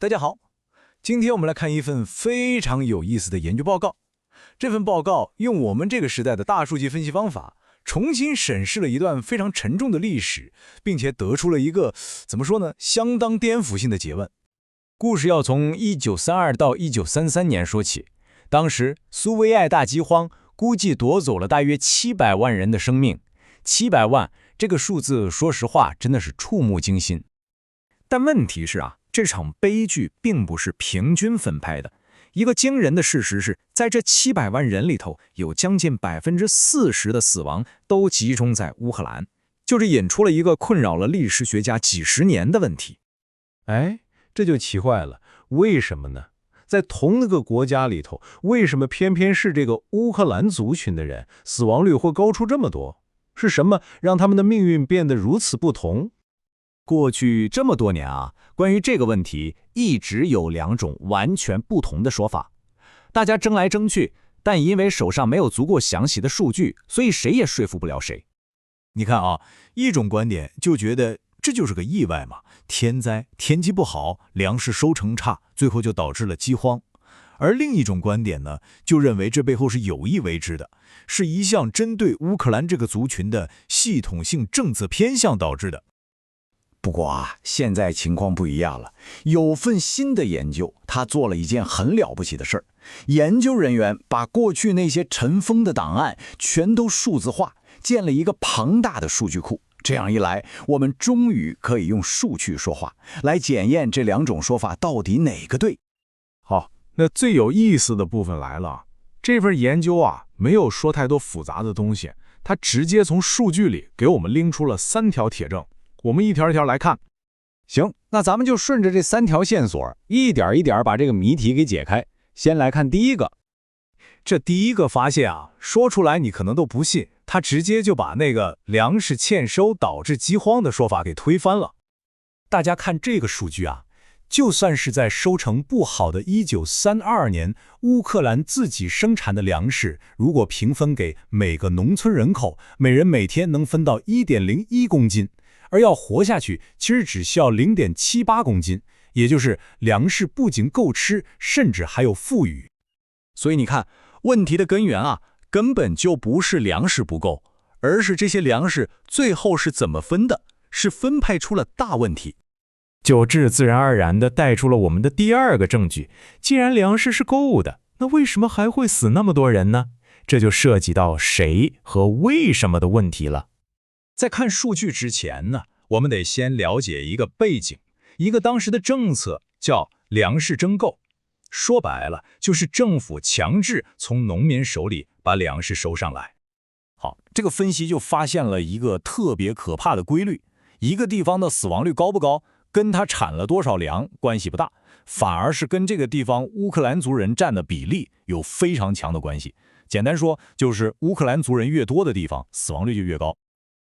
大家好，今天我们来看一份非常有意思的研究报告。这份报告用我们这个时代的大数据分析方法，重新审视了一段非常沉重的历史，并且得出了一个怎么说呢，相当颠覆性的结论。故事要从1932到1933年说起，当时苏维埃大饥荒估计夺走了大约700万人的生命。700万这个数字，说实话真的是触目惊心。但问题是这场悲剧并不是平均分配的。一个惊人的事实是，在这700万人里头，有将近40%的死亡都集中在乌克兰，就是引出了一个困扰了历史学家几十年的问题。这就奇怪了，为什么呢？在同一个国家里头，为什么偏偏是这个乌克兰族群的人死亡率会高出这么多？是什么让他们的命运变得如此不同？过去这么多年关于这个问题一直有2种完全不同的说法，大家争来争去，但因为手上没有足够详细的数据，所以谁也说服不了谁。你看一种观点就觉得这就是个意外嘛，天灾，天气不好，粮食收成差，最后就导致了饥荒。而另一种观点呢，就认为这背后是有意为之的，是一项针对乌克兰这个族群的系统性政策偏向导致的。不过现在情况不一样了，有份新的研究，他做了一件很了不起的事儿。研究人员把过去那些尘封的档案全都数字化，建了一个庞大的数据库。这样一来，我们终于可以用数据说话，来检验这2种说法到底哪个对。好，那最有意思的部分来了。这份研究没有说太多复杂的东西，它直接从数据里给我们拎出了3条铁证。我们一条一条来看。行，那咱们就顺着这3条线索，一点一点把这个谜题给解开。先来看第一个。这第一个发现说出来你可能都不信，他直接就把那个粮食欠收导致饥荒的说法给推翻了。大家看这个数据就算是在收成不好的1932年，乌克兰自己生产的粮食，如果平分给每个农村人口，每人每天能分到 1.01 公斤，而要活下去，其实只需要 0.78 公斤，也就是粮食不仅够吃，甚至还有富裕。所以你看，问题的根源根本就不是粮食不够，而是这些粮食最后是怎么分的，是分配出了大问题。就这自然而然地带出了我们的第2个证据，既然粮食是够的，那为什么还会死那么多人呢？这就涉及到谁和为什么的问题了。在看数据之前呢，我们得先了解一个背景，一个当时的政策叫粮食征购。说白了，就是政府强制从农民手里把粮食收上来。好，这个分析就发现了一个特别可怕的规律，一个地方的死亡率高不高，跟它产了多少粮关系不大，反而是跟这个地方乌克兰族人占的比例有非常强的关系。简单说，就是乌克兰族人越多的地方，死亡率就越高。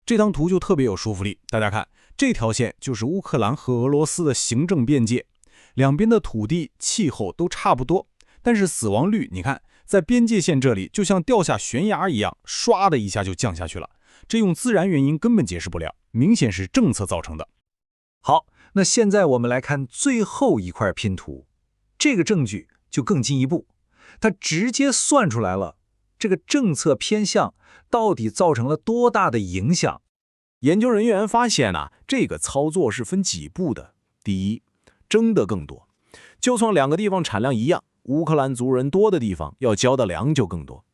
这张图就特别有说服力，大家看，这条线就是乌克兰和俄罗斯的行政边界，两边的土地、气候都差不多，但是死亡率，你看，在边界线这里就像掉下悬崖一样，唰的一下就降下去了。这用自然原因根本解释不了，明显是政策造成的。好，那现在我们来看最后一块拼图，这个证据就更进一步，它直接算出来了这个政策偏向到底造成了多大的影响。研究人员发现这个操作是分几步的。第一，征得更多，就算2个地方产量一样，乌克兰族人多的地方要交的粮就更多。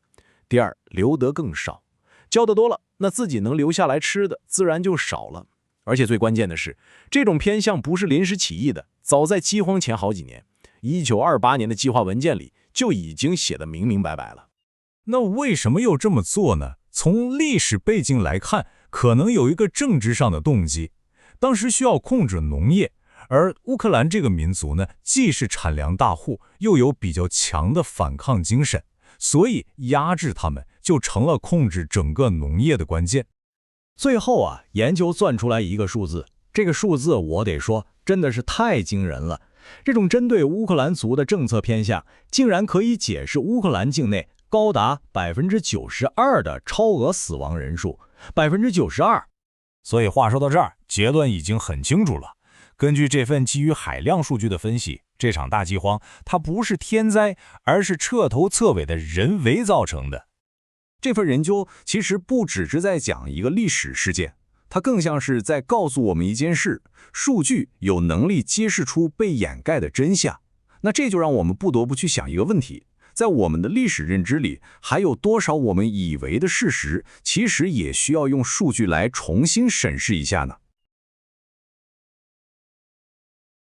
第二，留得更少，交的多了，那自己能留下来吃的自然就少了。而且最关键的是，这种偏向不是临时起意的，早在饥荒前好几年，1928年的计划文件里就已经写得明明白白了。那为什么又这么做呢？从历史背景来看，可能有一个政治上的动机。当时需要控制农业，而乌克兰这个民族呢，既是产粮大户，又有比较强的反抗精神，所以压制他们就成了控制整个农业的关键。最后研究算出来一个数字，这个数字我得说真的是太惊人了。这种针对乌克兰族的政策偏向，竟然可以解释乌克兰境内高达 92% 的超额死亡人数， 92%。所以话说到这儿，结论已经很清楚了。根据这份基于海量数据的分析，这场大饥荒它不是天灾，而是彻头彻尾的人为造成的。这份研究其实不只是在讲一个历史事件，它更像是在告诉我们一件事：数据有能力揭示出被掩盖的真相。那这就让我们不得不去想一个问题：在我们的历史认知里，还有多少我们以为的事实，其实也需要用数据来重新审视一下呢？